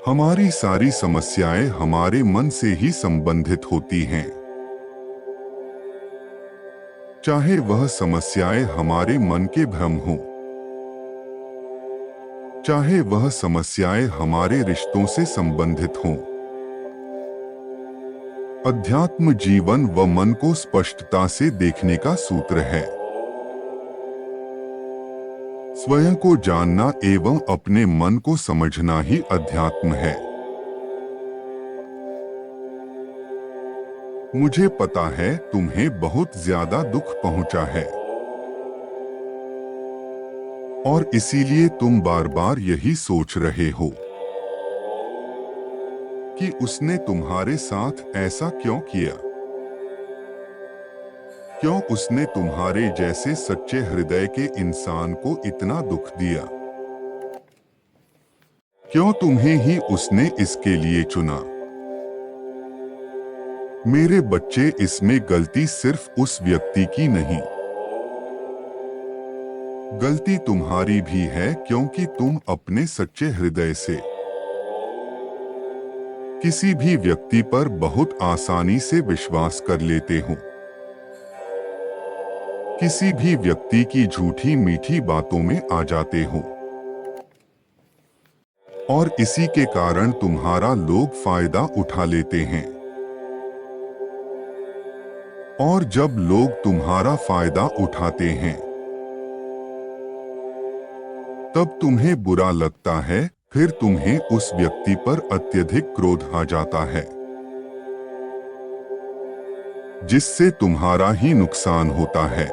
हमारी सारी समस्याएं हमारे मन से ही संबंधित होती हैं। चाहे वह समस्याएं हमारे मन के भ्रम हों, चाहे वह समस्याएं हमारे रिश्तों से संबंधित हों। अध्यात्म जीवन व मन को स्पष्टता से देखने का सूत्र है। स्वयं को जानना एवं अपने मन को समझना ही अध्यात्म है। मुझे पता है तुम्हें बहुत ज्यादा दुख पहुंचा है और इसीलिए तुम बार बार यही सोच रहे हो कि उसने तुम्हारे साथ ऐसा क्यों किया, क्यों उसने तुम्हारे जैसे सच्चे हृदय के इंसान को इतना दुख दिया, क्यों तुम्हें ही उसने इसके लिए चुना। मेरे बच्चे, इसमें गलती सिर्फ उस व्यक्ति की नहीं, गलती तुम्हारी भी है, क्योंकि तुम अपने सच्चे हृदय से किसी भी व्यक्ति पर बहुत आसानी से विश्वास कर लेते हो। किसी भी व्यक्ति की झूठी मीठी बातों में आ जाते हो और इसी के कारण तुम्हारा लोग फायदा उठा लेते हैं। और जब लोग तुम्हारा फायदा उठाते हैं तब तुम्हें बुरा लगता है, फिर तुम्हें उस व्यक्ति पर अत्यधिक क्रोध आ जाता है, जिससे तुम्हारा ही नुकसान होता है।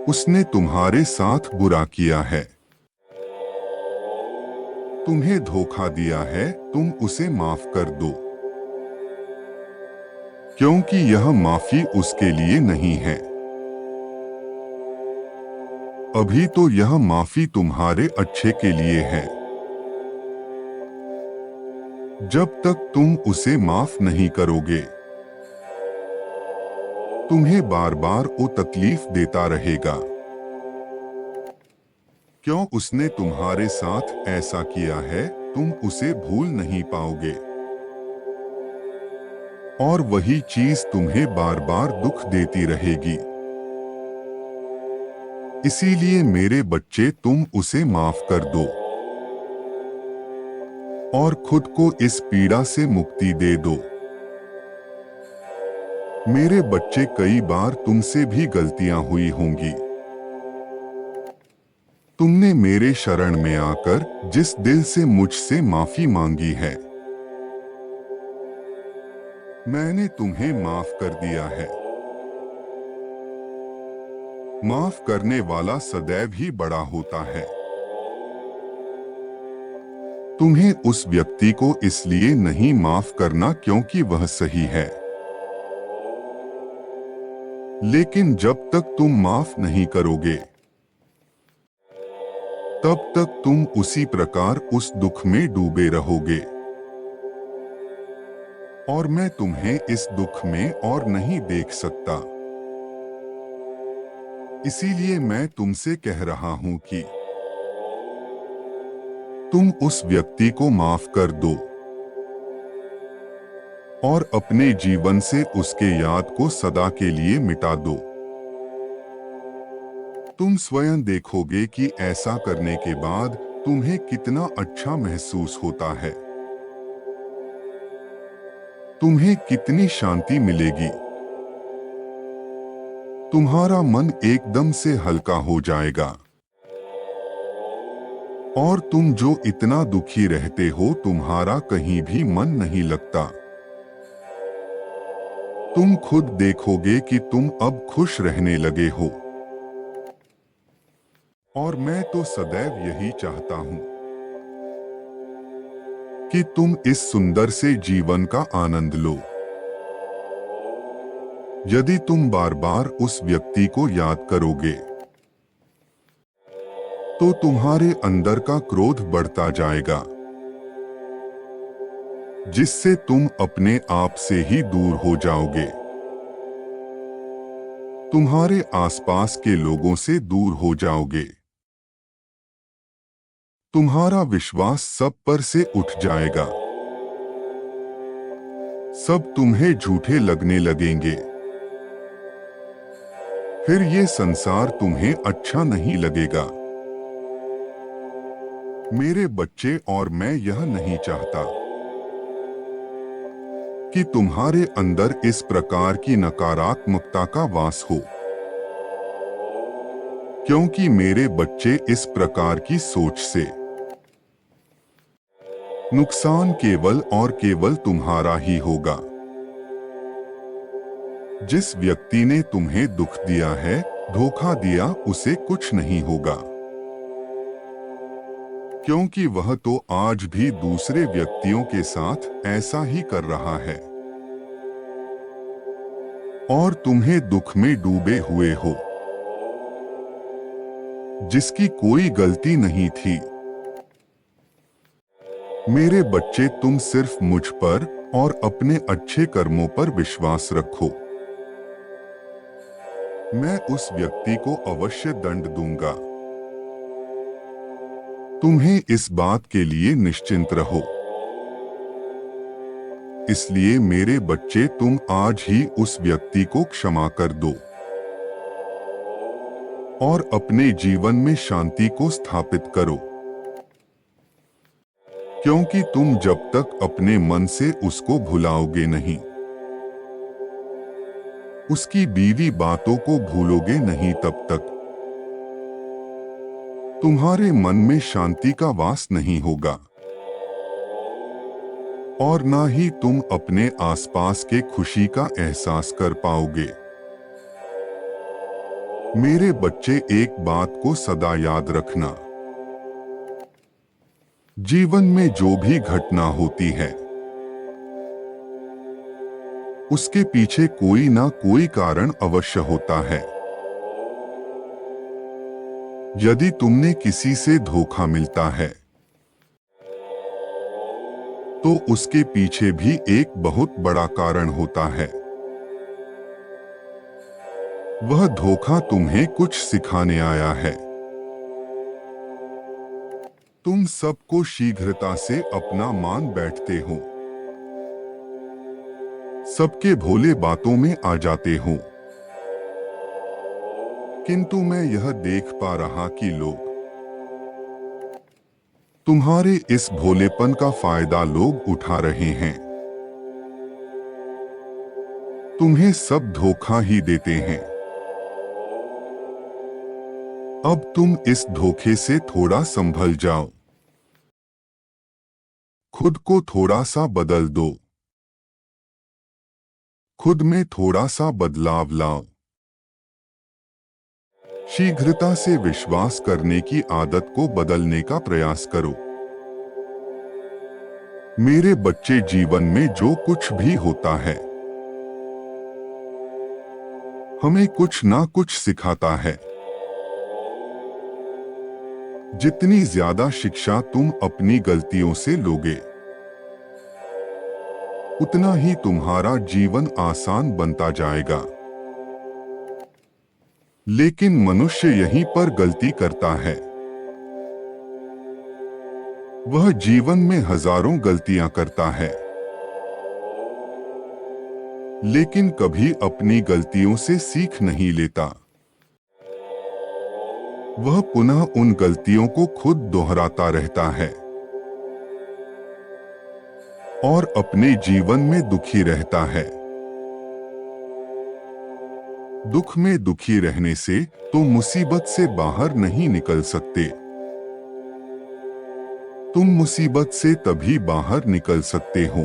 उसने तुम्हारे साथ बुरा किया है, तुम्हें धोखा दिया है, तुम उसे माफ कर दो, क्योंकि यह माफी उसके लिए नहीं है। अभी तो यह माफी तुम्हारे अच्छे के लिए है। जब तक तुम उसे माफ नहीं करोगे, तुम्हें बार बार वो तकलीफ देता रहेगा। क्यों उसने तुम्हारे साथ ऐसा किया है, तुम उसे भूल नहीं पाओगे और वही चीज तुम्हें बार बार दुख देती रहेगी। इसीलिए मेरे बच्चे, तुम उसे माफ कर दो और खुद को इस पीड़ा से मुक्ति दे दो। मेरे बच्चे, कई बार तुमसे भी गलतियां हुई होंगी। तुमने मेरे शरण में आकर जिस दिल से मुझसे माफी मांगी है, मैंने तुम्हें माफ कर दिया है। माफ करने वाला सदैव ही बड़ा होता है। तुम्हें उस व्यक्ति को इसलिए नहीं माफ करना क्योंकि वह सही है, लेकिन जब तक तुम माफ नहीं करोगे तब तक तुम उसी प्रकार उस दुख में डूबे रहोगे और मैं तुम्हें इस दुख में और नहीं देख सकता। इसीलिए मैं तुमसे कह रहा हूं कि तुम उस व्यक्ति को माफ कर दो और अपने जीवन से उसके याद को सदा के लिए मिटा दो। तुम स्वयं देखोगे कि ऐसा करने के बाद तुम्हें कितना अच्छा महसूस होता है, तुम्हें कितनी शांति मिलेगी। तुम्हारा मन एकदम से हल्का हो जाएगा और तुम जो इतना दुखी रहते हो, तुम्हारा कहीं भी मन नहीं लगता। तुम खुद देखोगे कि तुम अब खुश रहने लगे हो और मैं तो सदैव यही चाहता हूं कि तुम इस सुंदर से जीवन का आनंद लो। यदि तुम बार बार उस व्यक्ति को याद करोगे तो तुम्हारे अंदर का क्रोध बढ़ता जाएगा, जिससे तुम अपने आप से ही दूर हो जाओगे। तुम्हारे आसपास के लोगों से दूर हो जाओगे। तुम्हारा विश्वास सब पर से उठ जाएगा। सब तुम्हें झूठे लगने लगेंगे। फिर ये संसार तुम्हें अच्छा नहीं लगेगा। मेरे बच्चे और मैं यह नहीं चाहता कि तुम्हारे अंदर इस प्रकार की नकारात्मकता का वास हो, क्योंकि मेरे बच्चे इस प्रकार की सोच से नुकसान केवल और केवल तुम्हारा ही होगा। जिस व्यक्ति ने तुम्हें दुख दिया है, धोखा दिया, उसे कुछ नहीं होगा, क्योंकि वह तो आज भी दूसरे व्यक्तियों के साथ ऐसा ही कर रहा है और तुम्हें दुख में डूबे हुए हो, जिसकी कोई गलती नहीं थी। मेरे बच्चे, तुम सिर्फ मुझ पर और अपने अच्छे कर्मों पर विश्वास रखो। मैं उस व्यक्ति को अवश्य दंड दूंगा। तुम्हें इस बात के लिए निश्चिंत रहो। इसलिए मेरे बच्चे, तुम आज ही उस व्यक्ति को क्षमा कर दो और अपने जीवन में शांति को स्थापित करो, क्योंकि तुम जब तक अपने मन से उसको भुलाओगे नहीं, उसकी बीवी बातों को भूलोगे नहीं, तब तक तुम्हारे मन में शांति का वास नहीं होगा और ना ही तुम अपने आसपास के खुशी का एहसास कर पाओगे। मेरे बच्चे, एक बात को सदा याद रखना, जीवन में जो भी घटना होती है उसके पीछे कोई ना कोई कारण अवश्य होता है। यदि तुमने किसी से धोखा मिलता है तो उसके पीछे भी एक बहुत बड़ा कारण होता है। वह धोखा तुम्हें कुछ सिखाने आया है। तुम सबको शीघ्रता से अपना मान बैठते हो, सबके भोले बातों में आ जाते हो, किंतु मैं यह देख पा रहा कि लोग तुम्हारे इस भोलेपन का फायदा लोग उठा रहे हैं। तुम्हें सब धोखा ही देते हैं। अब तुम इस धोखे से थोड़ा संभल जाओ, खुद को थोड़ा सा बदल दो, खुद में थोड़ा सा बदलाव लाओ। शीघ्रता से विश्वास करने की आदत को बदलने का प्रयास करो। मेरे बच्चे, जीवन में जो कुछ भी होता है हमें कुछ ना कुछ सिखाता है। जितनी ज्यादा शिक्षा तुम अपनी गलतियों से लोगे, उतना ही तुम्हारा जीवन आसान बनता जाएगा। लेकिन मनुष्य यहीं पर गलती करता है। वह जीवन में हजारों गलतियां करता है, लेकिन कभी अपनी गलतियों से सीख नहीं लेता। वह पुनः उन गलतियों को खुद दोहराता रहता है और अपने जीवन में दुखी रहता है। दुख में दुखी रहने से तो मुसीबत से बाहर नहीं निकल सकते। तुम मुसीबत से तभी बाहर निकल सकते हो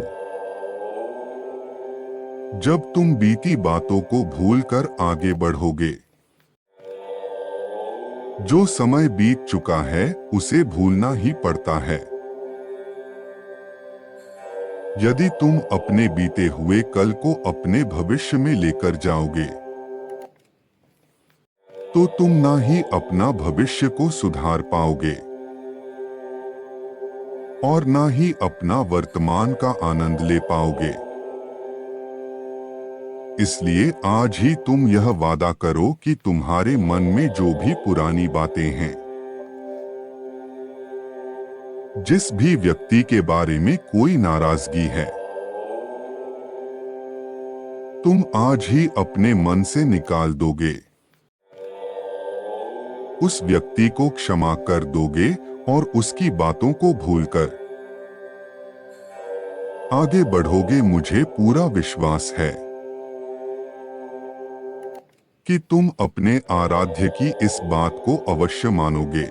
जब तुम बीती बातों को भूलकर आगे बढ़ोगे। जो समय बीत चुका है उसे भूलना ही पड़ता है। यदि तुम अपने बीते हुए कल को अपने भविष्य में लेकर जाओगे तो तुम ना ही अपना भविष्य को सुधार पाओगे और ना ही अपना वर्तमान का आनंद ले पाओगे। इसलिए आज ही तुम यह वादा करो कि तुम्हारे मन में जो भी पुरानी बातें हैं जिस भी व्यक्ति के बारे में कोई नाराजगी है, तुम आज ही अपने मन से निकाल दोगे। उस व्यक्ति को क्षमा कर दोगे और उसकी बातों को भूलकर आगे बढ़ोगे। मुझे पूरा विश्वास है कि तुम अपने आराध्य की इस बात को अवश्य मानोगे।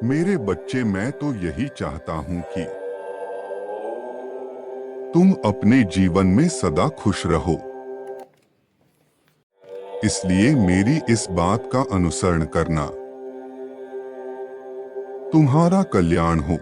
मेरे बच्चे, मैं तो यही चाहता हूं कि तुम अपने जीवन में सदा खुश रहो। इसलिए मेरी इस बात का अनुसरण करना, तुम्हारा कल्याण हो।